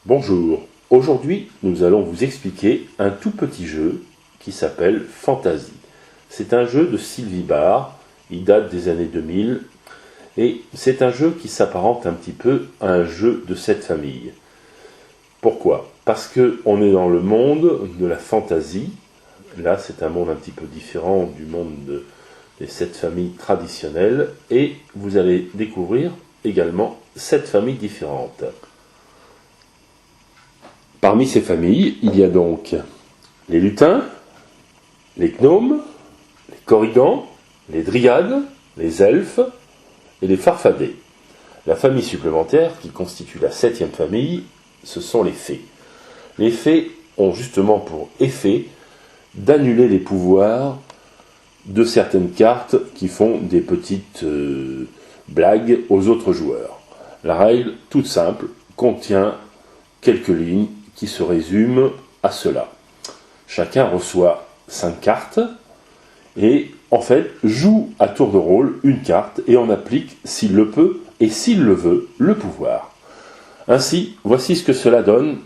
Bonjour, aujourd'hui nous allons vous expliquer un tout petit jeu qui s'appelle Fantasy. C'est un jeu de Sylvie Barr, il date des années 2000 et c'est un jeu qui s'apparente un petit peu à un jeu de cette famille. Pourquoi ? Parce qu'on est dans le monde de la fantasy. Là c'est un monde un petit peu différent du monde des 7 familles traditionnelles et vous allez découvrir également 7 familles différentes. Parmi ces familles, il y a donc les lutins, les gnomes, les korrigans, les dryades, les elfes et les farfadets. La famille supplémentaire, qui constitue la 7e famille, ce sont les fées. Les fées ont justement pour effet d'annuler les pouvoirs de certaines cartes qui font des petites blagues aux autres joueurs. La règle, toute simple, contient quelques lignes qui se résument à cela. Chacun reçoit 5 cartes et en fait joue à tour de rôle une carte et en applique, s'il le peut et s'il le veut, le pouvoir. Ainsi, voici ce que cela donne,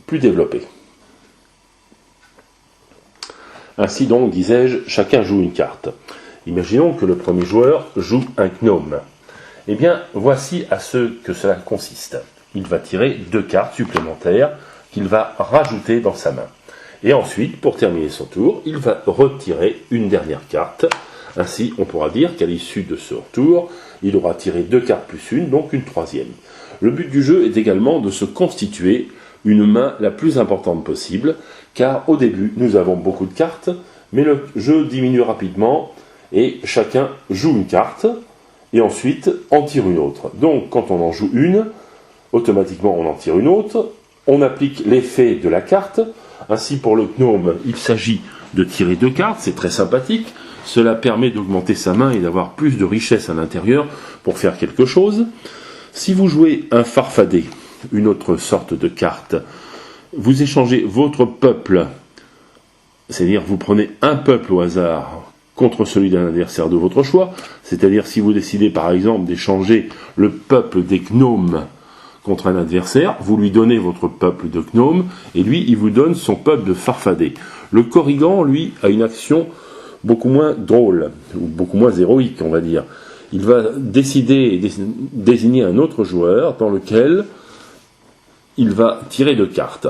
plus développé. Ainsi donc, disais-je, chacun joue une carte. Imaginons que le premier joueur joue un gnome. Eh bien, voici à ce que cela consiste. Il va tirer 2 cartes supplémentaires qu'il va rajouter dans sa main. Et ensuite, pour terminer son tour, il va retirer une dernière carte. Ainsi, on pourra dire qu'à l'issue de ce tour, il aura tiré 2 cartes plus une, donc une 3e. Le but du jeu est également de se constituer une main la plus importante possible, car au début, nous avons beaucoup de cartes, mais le jeu diminue rapidement et chacun joue une carte et ensuite en tire une autre. Donc, quand on en joue une, automatiquement on en tire une autre, on applique l'effet de la carte. Ainsi pour le gnome, il s'agit de tirer 2 cartes, c'est très sympathique, cela permet d'augmenter sa main et d'avoir plus de richesse à l'intérieur pour faire quelque chose. Si vous jouez un farfadet, une autre sorte de carte, vous échangez votre peuple, c'est-à-dire vous prenez un peuple au hasard contre celui d'un adversaire de votre choix, c'est-à-dire si vous décidez par exemple d'échanger le peuple des gnomes contre un adversaire, vous lui donnez votre peuple de gnomes, et lui, il vous donne son peuple de farfadets. Le korrigan, lui, a une action beaucoup moins drôle, ou beaucoup moins héroïque, on va dire. Il va décider et désigner un autre joueur dans lequel il va tirer 2 cartes.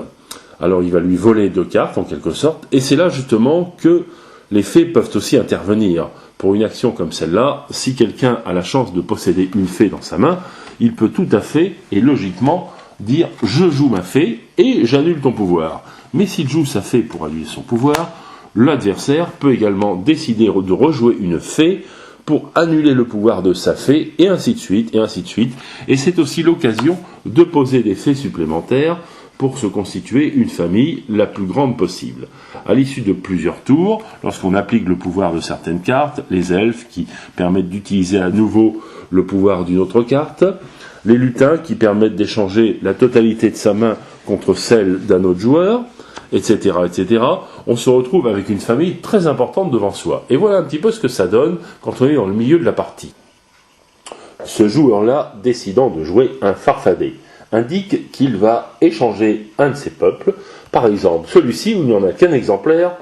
Alors il va lui voler 2 cartes, en quelque sorte, et c'est là justement que les fées peuvent aussi intervenir. Pour une action comme celle-là, si quelqu'un a la chance de posséder une fée dans sa main, il peut tout à fait et logiquement dire « je joue ma fée et j'annule ton pouvoir ». Mais s'il joue sa fée pour annuler son pouvoir, l'adversaire peut également décider de rejouer une fée pour annuler le pouvoir de sa fée, et ainsi de suite, et ainsi de suite. Et c'est aussi l'occasion de poser des fées supplémentaires pour se constituer une famille la plus grande possible. À l'issue de plusieurs tours, lorsqu'on applique le pouvoir de certaines cartes, les elfes qui permettent d'utiliser à nouveau le pouvoir d'une autre carte, les lutins qui permettent d'échanger la totalité de sa main contre celle d'un autre joueur, etc., etc., on se retrouve avec une famille très importante devant soi. Et voilà un petit peu ce que ça donne quand on est dans le milieu de la partie. Ce joueur-là, décidant de jouer un farfadet, indique qu'il va échanger un de ses peuples, par exemple celui-ci où il n'y en a qu'un exemplaire,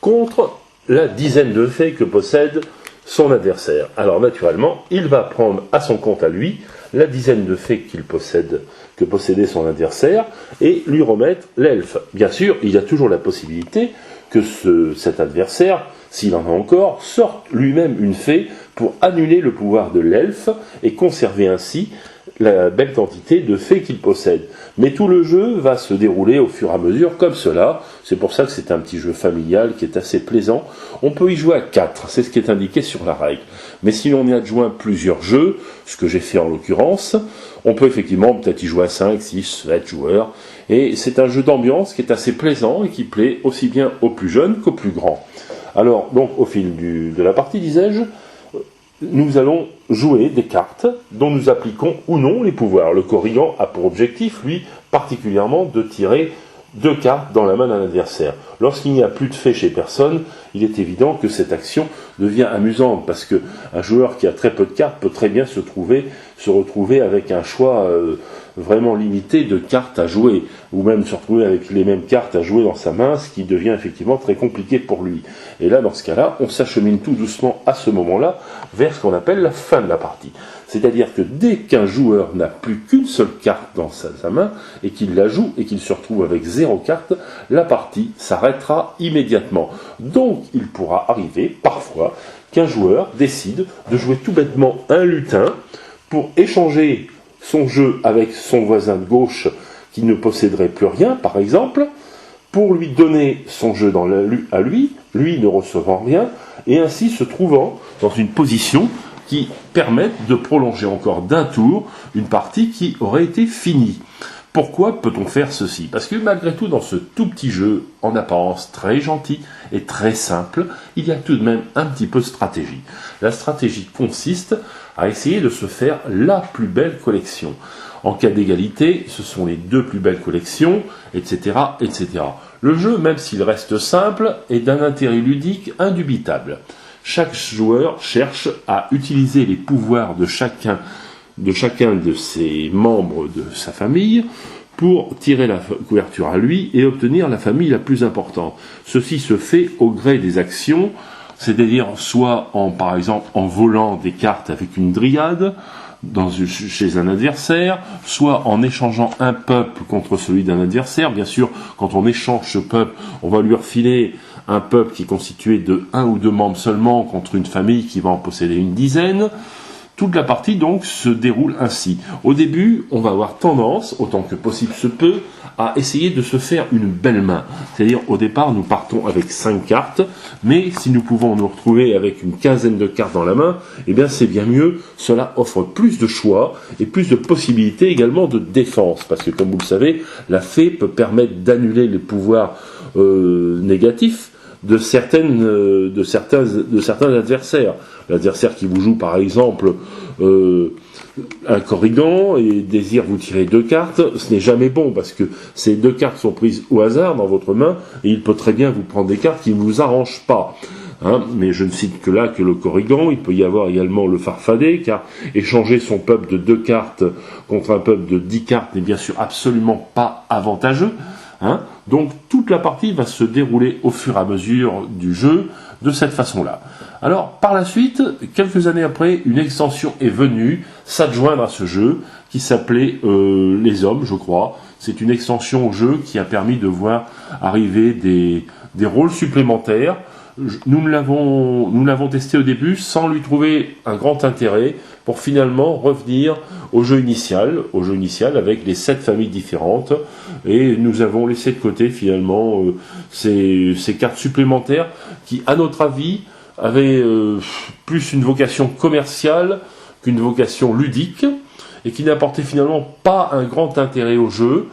contre la dizaine de fées que possède son adversaire. Alors naturellement, il va prendre à son compte à lui la dizaine de fées que possédait son adversaire, et lui remettre l'elfe. Bien sûr, il y a toujours la possibilité que cet adversaire, s'il en a encore, sorte lui-même une fée pour annuler le pouvoir de l'elfe et conserver ainsi la belle quantité de fées qu'il possède. Mais tout le jeu va se dérouler au fur et à mesure comme cela. C'est pour ça que c'est un petit jeu familial qui est assez plaisant. On peut y jouer à 4, c'est ce qui est indiqué sur la règle. Mais si l'on y adjoint plusieurs jeux, ce que j'ai fait en l'occurrence, on peut effectivement peut-être y jouer à 5, 6, 7 joueurs. Et c'est un jeu d'ambiance qui est assez plaisant et qui plaît aussi bien aux plus jeunes qu'aux plus grands. Alors, donc, au fil de la partie, disais-je, nous allons jouer des cartes dont nous appliquons ou non les pouvoirs. Le korrigan a pour objectif, lui, particulièrement de tirer 2 cartes dans la main d'un adversaire. Lorsqu'il n'y a plus de fées chez personne, il est évident que cette action devient amusante, parce que un joueur qui a très peu de cartes peut très bien se retrouver avec un choix vraiment limité de cartes à jouer, ou même se retrouver avec les mêmes cartes à jouer dans sa main, ce qui devient effectivement très compliqué pour lui. Et là, dans ce cas-là, on s'achemine tout doucement à ce moment-là vers ce qu'on appelle la fin de la partie. C'est-à-dire que dès qu'un joueur n'a plus qu'une seule carte dans sa main, et qu'il la joue, et qu'il se retrouve avec 0 carte, la partie s'arrêtera immédiatement. Donc, il pourra arriver, parfois, qu'un joueur décide de jouer tout bêtement un lutin pour échanger son jeu avec son voisin de gauche qui ne posséderait plus rien, par exemple, pour lui donner son jeu à lui ne recevant rien, et ainsi se trouvant dans une position qui permette de prolonger encore d'un tour une partie qui aurait été finie. Pourquoi peut-on faire ceci? Parce que malgré tout, dans ce tout petit jeu, en apparence très gentil et très simple, il y a tout de même un petit peu de stratégie. La stratégie consiste à essayer de se faire la plus belle collection. En cas d'égalité, ce sont les 2 plus belles collections, etc., etc. Le jeu, même s'il reste simple, est d'un intérêt ludique indubitable. Chaque joueur cherche à utiliser les pouvoirs de chacun de ses membres de sa famille pour tirer la couverture à lui et obtenir la famille la plus importante. Ceci se fait au gré des actions, c'est-à-dire soit par exemple en volant des cartes avec une dryade chez un adversaire, soit en échangeant un peuple contre celui d'un adversaire. Bien sûr, quand on échange ce peuple, on va lui refiler un peuple qui est constitué de 1 ou 2 membres seulement contre une famille qui va en posséder une dizaine. Toute la partie donc se déroule ainsi. Au début, on va avoir tendance, autant que possible se peut, à essayer de se faire une belle main. C'est-à-dire, au départ, nous partons avec 5 cartes, mais si nous pouvons nous retrouver avec une quinzaine de cartes dans la main, eh bien c'est bien mieux. Cela offre plus de choix et plus de possibilités également de défense, parce que comme vous le savez, la fée peut permettre d'annuler les pouvoirs négatifs de certains adversaires. L'adversaire qui vous joue par exemple un Corrigan et désire vous tirer 2 cartes, ce n'est jamais bon parce que ces 2 cartes sont prises au hasard dans votre main et il peut très bien vous prendre des cartes qui ne vous arrangent pas. Mais je ne cite que là que le Corrigan, il peut y avoir également le Farfadet, car échanger son peuple de 2 cartes contre un peuple de 10 cartes n'est bien sûr absolument pas avantageux. Donc toute la partie va se dérouler au fur et à mesure du jeu de cette façon-là. Alors par la suite, quelques années après, une extension est venue s'adjoindre à ce jeu qui s'appelait Les Hommes, je crois. C'est une extension au jeu qui a permis de voir arriver des rôles supplémentaires. Nous l'avons testé au début sans lui trouver un grand intérêt pour finalement revenir au jeu initial avec les 7 familles différentes, et nous avons laissé de côté finalement ces cartes supplémentaires qui, à notre avis, avaient plus une vocation commerciale qu'une vocation ludique, et qui n'apportait finalement pas un grand intérêt au jeu,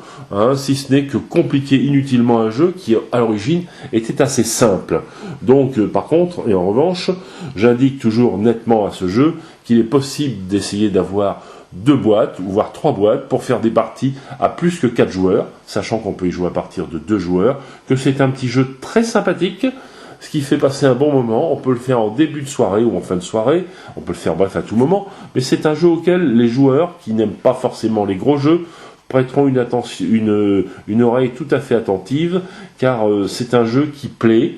si ce n'est que compliquer inutilement un jeu qui, à l'origine, était assez simple. Donc, par contre, et en revanche, j'indique toujours nettement à ce jeu qu'il est possible d'essayer d'avoir 2 boîtes, ou voire 3 boîtes, pour faire des parties à plus que 4 joueurs, sachant qu'on peut y jouer à partir de 2 joueurs, que c'est un petit jeu très sympathique, ce qui fait passer un bon moment. On peut le faire en début de soirée ou en fin de soirée, on peut le faire bref à tout moment, mais c'est un jeu auquel les joueurs qui n'aiment pas forcément les gros jeux prêteront une oreille tout à fait attentive, car c'est un jeu qui plaît.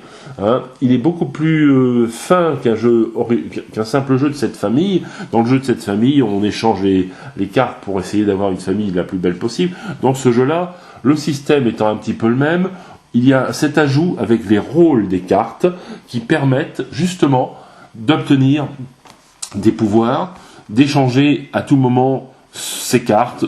Il est beaucoup plus fin qu'un simple jeu de cette famille. Dans le jeu de cette famille, on échange les cartes pour essayer d'avoir une famille la plus belle possible. Dans ce jeu-là, le système étant un petit peu le même, il y a cet ajout avec les rôles des cartes qui permettent justement d'obtenir des pouvoirs, d'échanger à tout moment ses cartes,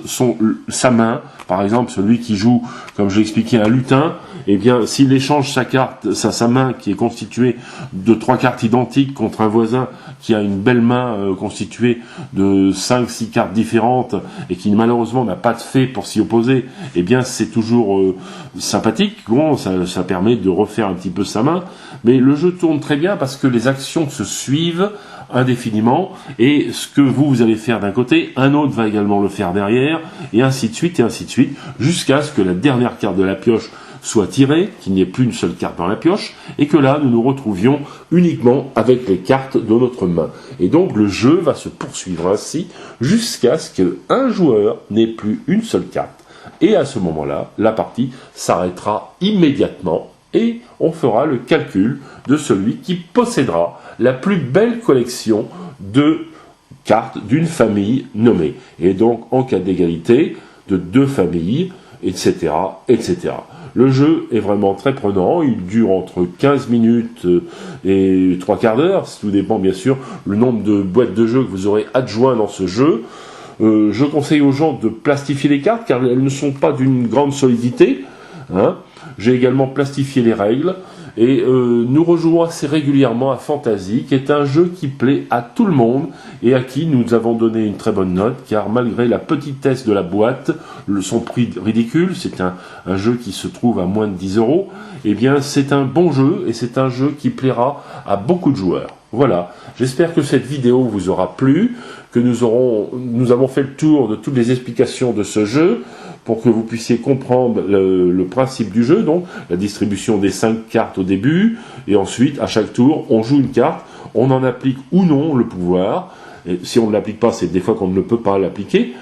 sa main. Par exemple, celui qui joue, comme j'ai expliqué, un lutin, eh bien, s'il échange sa main qui est constituée de 3 cartes identiques contre un voisin qui a une belle main constituée de 5-6 cartes différentes et qui malheureusement n'a pas de fée pour s'y opposer, eh bien, c'est toujours sympathique. Bon, ça permet de refaire un petit peu sa main, mais le jeu tourne très bien parce que les actions se suivent indéfiniment, et ce que vous allez faire d'un côté, un autre va également le faire derrière, et ainsi de suite, jusqu'à ce que la dernière carte de la pioche soit tiré, qu'il n'y ait plus une seule carte dans la pioche, et que là, nous nous retrouvions uniquement avec les cartes de notre main. Et donc, le jeu va se poursuivre ainsi jusqu'à ce qu'un joueur n'ait plus une seule carte. Et à ce moment-là, la partie s'arrêtera immédiatement et on fera le calcul de celui qui possédera la plus belle collection de cartes d'une famille nommée. Et donc, en cas d'égalité, de deux familles, etc., etc. Le jeu est vraiment très prenant, il dure entre 15 minutes et 3 quarts d'heure, tout dépend bien sûr le nombre de boîtes de jeux que vous aurez adjoint dans ce jeu. Je conseille aux gens de plastifier les cartes car elles ne sont pas d'une grande solidité. J'ai également plastifié les règles et nous rejouons assez régulièrement à Fantasy, qui est un jeu qui plaît à tout le monde et à qui nous avons donné une très bonne note, car malgré la petitesse de la boîte, son prix ridicule, c'est un jeu qui se trouve à moins de 10 €, eh bien c'est un bon jeu et c'est un jeu qui plaira à beaucoup de joueurs. Voilà, j'espère que cette vidéo vous aura plu, que nous avons fait le tour de toutes les explications de ce jeu, pour que vous puissiez comprendre le principe du jeu, donc la distribution des 5 cartes au début, et ensuite, à chaque tour, on joue une carte, on en applique ou non le pouvoir, et si on ne l'applique pas, c'est des fois qu'on ne peut pas l'appliquer,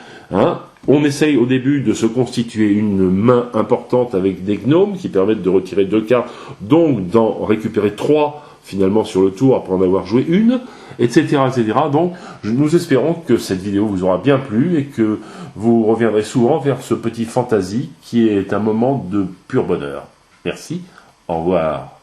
On essaye au début de se constituer une main importante avec des gnomes qui permettent de retirer 2 cartes, donc d'en récupérer 3 finalement sur le tour après en avoir joué une, etc., etc. Donc nous espérons que cette vidéo vous aura bien plu et que vous reviendrez souvent vers ce petit fantasy qui est un moment de pur bonheur. Merci, au revoir.